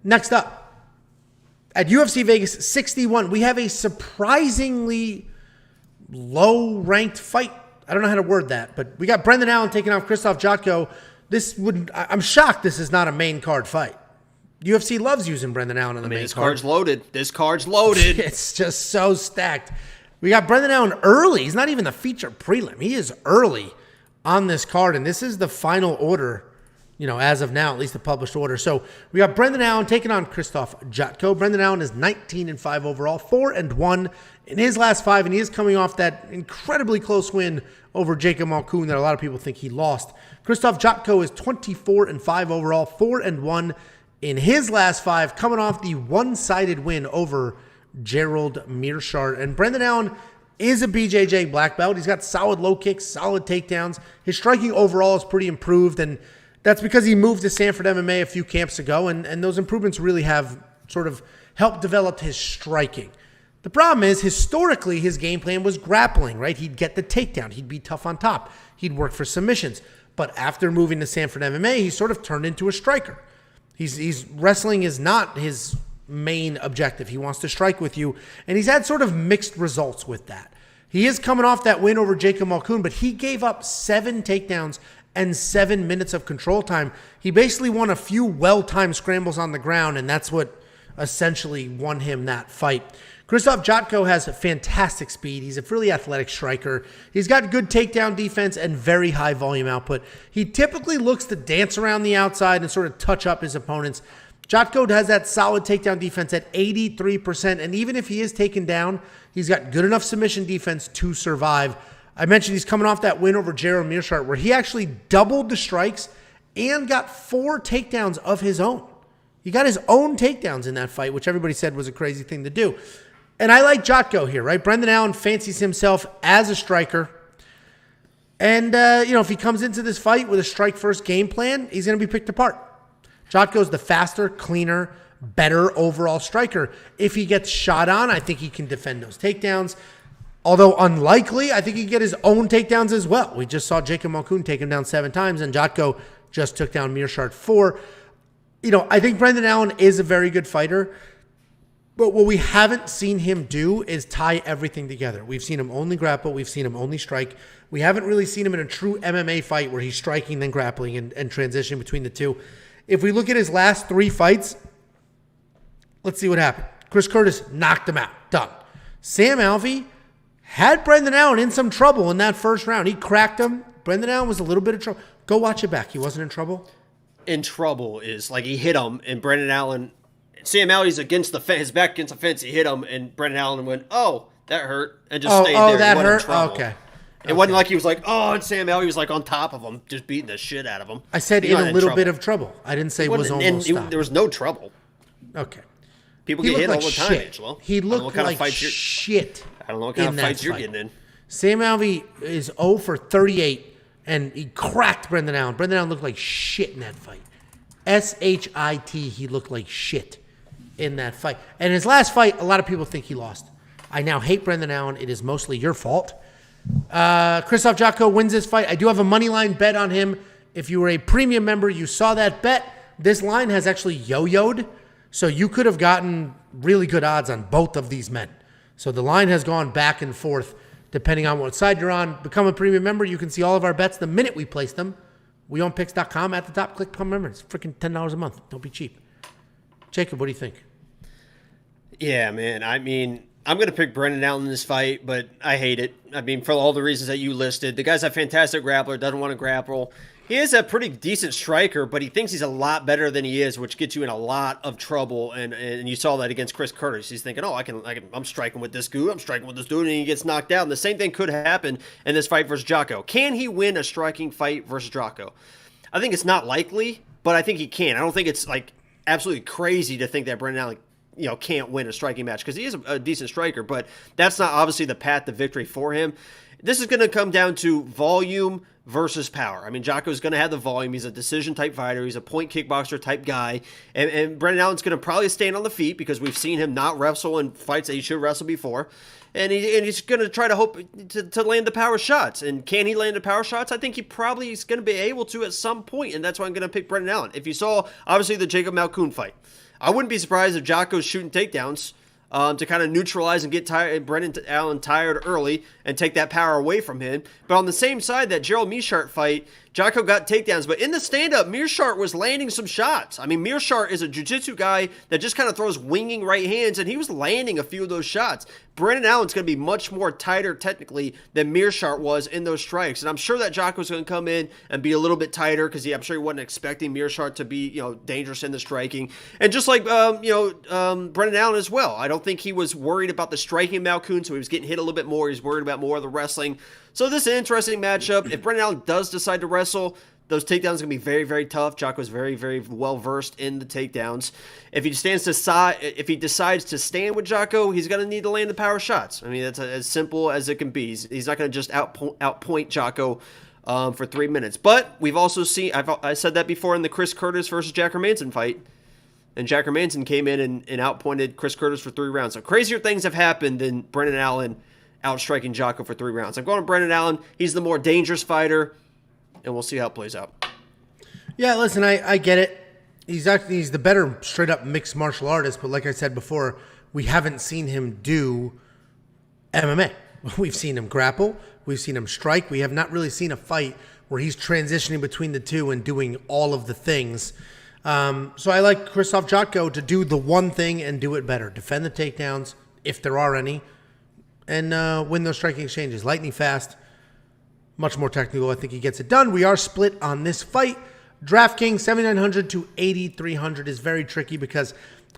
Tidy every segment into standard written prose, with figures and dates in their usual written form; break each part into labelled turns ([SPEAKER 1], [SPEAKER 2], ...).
[SPEAKER 1] Next up, at UFC Vegas 61, we have a surprisingly low-ranked fight. I don't know how to word that, but we got Brendan Allen taking off Krzysztof Jotko. I'm shocked this is not a main card fight. UFC loves using Brendan Allen on the main card.
[SPEAKER 2] This card's loaded. This card's loaded.
[SPEAKER 1] It's just so stacked. We got Brendan Allen early. He's not even the featured prelim. He is early on this card, and this is the final order, as of now, at least the published order. So we got Brendan Allen taking on Krzysztof Jotko. Brendan Allen is 19-5 overall, 4-1 in his last 5, and he is coming off that incredibly close win over Jacob Malkoun that a lot of people think he lost. Krzysztof Jotko is 24-5 overall, 4-1 in his last 5, coming off the one-sided win over Gerald Mearshart. And Brendan Allen is a BJJ black belt. He's got solid low kicks, solid takedowns. His striking overall is pretty improved, and that's because he moved to Sanford MMA a few camps ago, and those improvements really have sort of helped develop his striking. The problem is, historically, his game plan was grappling, right? He'd get the takedown. He'd be tough on top. He'd work for submissions. But after moving to Sanford MMA, he sort of turned into a striker. Wrestling is not his main objective. He wants to strike with you, and he's had sort of mixed results with that. He is coming off that win over Jacob Malkoun, but he gave up 7 takedowns and 7 minutes of control time. He basically won a few well-timed scrambles on the ground, and that's what essentially won him that fight. Krzysztof Jotko has fantastic speed. He's a really athletic striker. He's got good takedown defense and very high volume output. He typically looks to dance around the outside and sort of touch up his opponents. Jotko has that solid takedown defense at 83%, and even if he is taken down, he's got good enough submission defense to survive. I mentioned he's coming off that win over Gerald Mearshart, where he actually doubled the strikes and got 4 takedowns of his own. He got his own takedowns in that fight, which everybody said was a crazy thing to do. And I like Jotko here, right? Brendan Allen fancies himself as a striker. And, if he comes into this fight with a strike-first game plan, he's going to be picked apart. Jotko's the faster, cleaner, better overall striker. If he gets shot on, I think he can defend those takedowns. Although unlikely, I think he can get his own takedowns as well. We just saw Jacob Malkoun take him down 7 times, and Jotko just took down Mearshart 4. I think Brendan Allen is a very good fighter. But what we haven't seen him do is tie everything together. We've seen him only grapple. We've seen him only strike. We haven't really seen him in a true MMA fight where he's striking, then grappling, and transitioning between the two. If we look at his last 3 fights, let's see what happened. Chris Curtis knocked him out. Done. Sam Alvey had Brendan Allen in some trouble in that first round. He cracked him. Brendan Allen was a little bit of trouble. Go watch it back. He wasn't in trouble.
[SPEAKER 2] In trouble is like he hit him, and Brendan Allen... Sam Alvey's against his back against the fence. He hit him, and Brendan Allen went, "Oh, that hurt," and just stayed there.
[SPEAKER 1] Oh, that hurt. Okay.
[SPEAKER 2] It wasn't like he was like, "Oh," and Sam Alvey was like on top of him, just beating the shit out of him.
[SPEAKER 1] I said in a little bit of trouble. I didn't say was almost stopped.
[SPEAKER 2] There was no trouble.
[SPEAKER 1] Okay.
[SPEAKER 2] People get hit all the time, Angelo.
[SPEAKER 1] He looked like shit.
[SPEAKER 2] I don't know what kind of fights you're getting in.
[SPEAKER 1] Sam Alvey is 0 for 38, and he cracked Brendan Allen. Brendan Allen looked like shit in that fight. SHIT, he looked like shit in that fight. And his last fight, a lot of people think he lost. I now hate Brendan Allen. It is mostly your fault. Krzysztof Jotko wins this fight. I do have a money line bet on him. If you were a premium member, you saw that bet. This line has actually yo-yoed, so you could have gotten really good odds on both of these men. So the line has gone back and forth depending on what side you're on. Become a premium member. You can see all of our bets the minute we place them. WeOwnPicks.com at the top. Click become a member. It's freaking $10 a month. Don't be cheap. Jacob, what do you think?
[SPEAKER 2] Yeah, man. I mean, I'm going to pick Brendan Allen in this fight, but I hate it. I mean, for all the reasons that you listed. The guy's a fantastic grappler, doesn't want to grapple. He is a pretty decent striker, but he thinks he's a lot better than he is, which gets you in a lot of trouble. And you saw that against Chris Curtis. He's thinking, "Oh, I'm striking with this dude. I'm striking with this dude," and he gets knocked down. The same thing could happen in this fight versus Jotko. Can he win a striking fight versus Jotko? I think it's not likely, but I think he can. I don't think it's like absolutely crazy to think that Brendan Allen, can't win a striking match because he is a decent striker, but that's not obviously the path to victory for him. This is going to come down to volume versus power. I mean, Jotko's going to have the volume. He's a decision-type fighter. He's a point kickboxer-type guy. And Brendan Allen's going to probably stand on the feet because we've seen him not wrestle in fights that he should wrestle before. And he's going to try to hope to land the power shots. And can he land the power shots? I think he probably is going to be able to at some point, and that's why I'm going to pick Brendan Allen. If you saw, obviously, the Jacob Malkoun fight, I wouldn't be surprised if Jotko's shooting takedowns to kind of neutralize and get Brendan Allen tired early and take that power away from him. But on the same side, that Gerald Meerschaert fight, Jotko got takedowns, but in the stand-up, Meerschaert was landing some shots. I mean, Meerschaert is a jiu-jitsu guy that just kind of throws winging right hands, and he was landing a few of those shots. Brendan Allen's going to be much more tighter technically than Meerschaert was in those strikes, and I'm sure that Jotko's going to come in and be a little bit tighter because I'm sure he wasn't expecting Meerschaert to be dangerous in the striking. And just like Brendan Allen as well, I don't think he was worried about the striking of Malkoun, so he was getting hit a little bit more. He's worried about more of the wrestling. So this is an interesting matchup. If Brendan Allen does decide to wrestle, those takedowns are going to be very, very tough. Jotko's very, very well versed in the takedowns. If he decides to stand with Jotko, he's going to need to land the power shots. I mean, that's as simple as it can be. He's not going to just outpoint Jotko for 3 minutes. But we've also seen, I said that before in the Chris Curtis versus Jack Hermanson fight. And Jack Hermanson came in and outpointed Chris Curtis for 3 rounds. So crazier things have happened than Brendan Allen outstriking Jotko for 3 rounds. I'm going to Brendan Allen. He's the more dangerous fighter, and we'll see how it plays out.
[SPEAKER 1] Yeah, listen, I get it. He's the better straight-up mixed martial artist, but like I said before, we haven't seen him do MMA. We've seen him grapple. We've seen him strike. We have not really seen a fight where he's transitioning between the two and doing all of the things. So I like Krzysztof Jotko to do the one thing and do it better. Defend the takedowns, if there are any, and win those striking exchanges. Lightning fast, much more technical. I think he gets it done. We are split on this fight. DraftKings 7,900 to 8,300 is very tricky because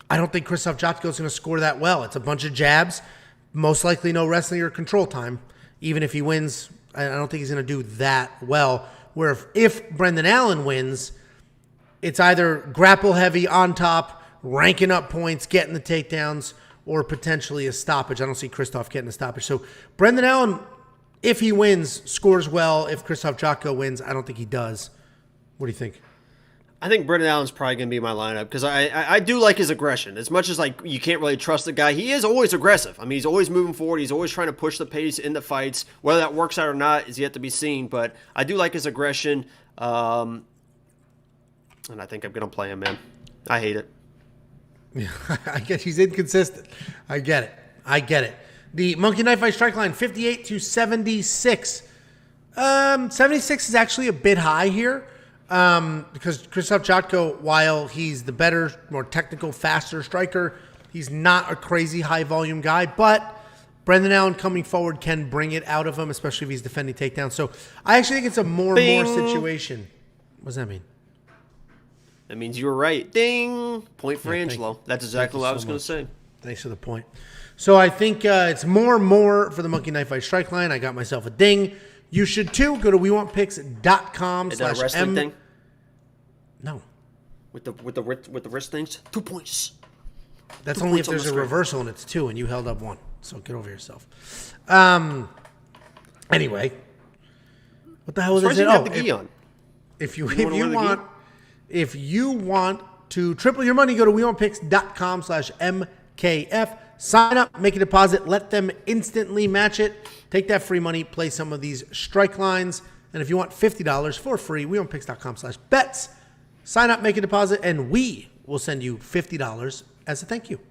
[SPEAKER 1] I don't think Krzysztof Jotko is going to score that well. It's a bunch of jabs, most likely no wrestling or control time. Even if he wins, I don't think he's going to do that well. Where if Brendan Allen wins, it's either grapple heavy on top, ranking up points, getting the takedowns, or potentially a stoppage. I don't see Krzysztof getting a stoppage. So Brendan Allen, if he wins, scores well. If Krzysztof Jotko wins, I don't think he does. What do you think?
[SPEAKER 2] I think Brendan Allen's probably going to be my lineup because I do like his aggression. As much as you can't really trust the guy, he is always aggressive. I mean, he's always moving forward. He's always trying to push the pace in the fights. Whether that works out or not is yet to be seen, but I do like his aggression. And I think I'm going to play him, man. I hate it.
[SPEAKER 1] Yeah, I guess he's inconsistent. I get it. The Monkey Knife Fight strike line, 58 to 76. 76 is actually a bit high here because Krzysztof Jotko, while he's the better, more technical, faster striker, he's not a crazy high-volume guy, but Brendan Allen coming forward can bring it out of him, especially if he's defending takedowns. So I actually think it's a more situation. What does that mean?
[SPEAKER 2] That means you were right. Ding! Point for Angelo. That's exactly what I was going to say.
[SPEAKER 1] Thanks for the point. So I think it's more for the Monkey Knife Fight strike line. I got myself a ding. You should too. Go to wewantpicks.com/M.
[SPEAKER 2] Is that a wrestling thing?
[SPEAKER 1] No.
[SPEAKER 2] With the wrist things? 2 points.
[SPEAKER 1] That's only if there's a reversal and it's 2 and you held up 1. So get over yourself. Anyway. What the hell was it?
[SPEAKER 2] Oh, the gi on.
[SPEAKER 1] If you want to triple your money, go to wewantpicks.com/MKF. Sign up, make a deposit, let them instantly match it. Take that free money, play some of these strike lines. And if you want $50 for free, wewantpicks.com/bets. Sign up, make a deposit, and we will send you $50 as a thank you.